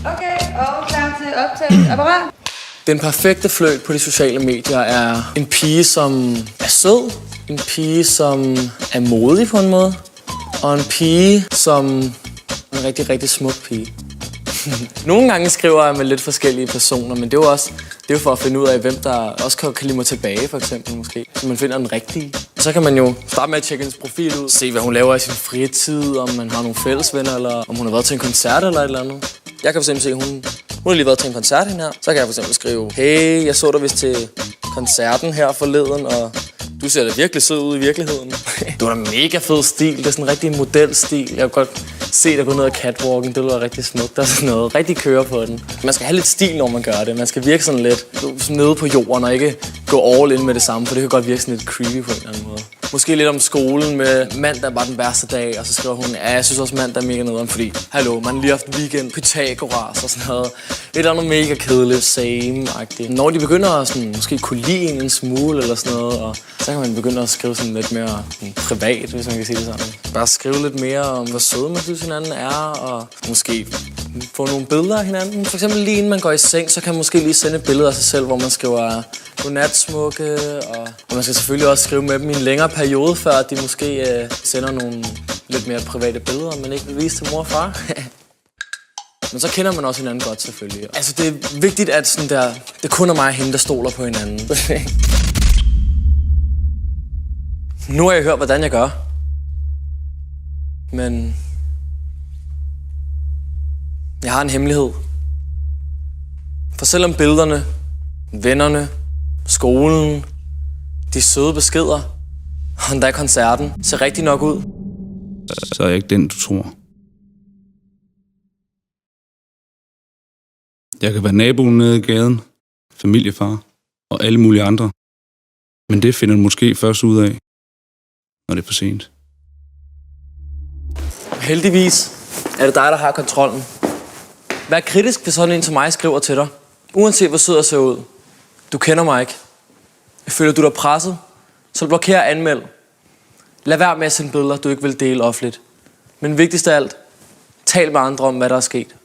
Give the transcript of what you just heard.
Okay, og klar til optagelse. Apparat. Den perfekte flirt på de sociale medier er en pige, som er sød, en pige, som er modig på en måde, og en pige, som er en rigtig, rigtig smuk pige. Nogle gange skriver jeg med lidt forskellige personer, men det er jo for at finde ud af, hvem der også kan lide mig tilbage, for eksempel måske. Så man finder den rigtige. Så kan man jo starte med at tjekke hendes profil ud, se hvad hun laver i sin fritid, om man har nogle fællesvenner, eller om hun har været til en koncert eller et eller andet. Jeg kan for eksempel se, at hun har lige været til en koncert hende her. Så kan jeg for eksempel skrive, hey, jeg så dig vist til koncerten her forleden, og du ser da virkelig sød ud i virkeligheden. Du har da mega fed stil, det er sådan en rigtig modelstil. Jeg kan godt se dig gå ned ad catwalken, det lyder rigtig smukt. Der er sådan noget rigtig køre på den. Man skal have lidt stil, når man gør det. Man skal virke sådan lidt nede på jorden og ikke gå all in med det samme, for det kan godt virke sådan lidt creepy på en eller anden måde. Måske lidt om skolen med mandag var den værste dag, og så skriver hun, ja, jeg synes også mandag er mega nederen, fordi, hallo, man har lige haft weekend, Pythagoras og sådan noget. Et eller andet mega kedeligt, same-agtigt. Når de begynder at sådan, måske kunne lide en smule eller sådan noget, og så kan man begynde at skrive sådan lidt mere privat, hvis man kan sige det sådan. Bare skrive lidt mere om, hvor søde man synes hinanden er, og måske få nogle billeder af hinanden. For eksempel lige inden man går i seng, så kan man måske lige sende et billede af sig selv, hvor man skriver godnat smukke, og man skal selvfølgelig også skrive med dem i en længere periode, før de måske sender nogle lidt mere private billeder, men ikke vil vise til mor og far. Men så kender man også hinanden godt selvfølgelig. Altså det er vigtigt, at sådan der, det kun er mig og hende, der stoler på hinanden. Nu har jeg hørt, hvordan jeg gør. Men jeg har en hemmelighed. For selvom billederne, vennerne, skolen, de søde beskeder og endda koncerten ser rigtig nok ud, så er jeg ikke den, du tror. Jeg kan være naboen nede i gaden, familiefar og alle mulige andre. Men det finder du måske først ud af, når det er for sent. Heldigvis er det dig, der har kontrollen. Vær kritisk, hvis sådan en som mig skriver til dig. Uanset hvor sød jeg ser ud. Du kender mig ikke. Føler du dig presset, så blokér og anmeld. Lad være med at sende billeder, du ikke vil dele offentligt. Men vigtigst af alt, tal med andre om, hvad der er sket.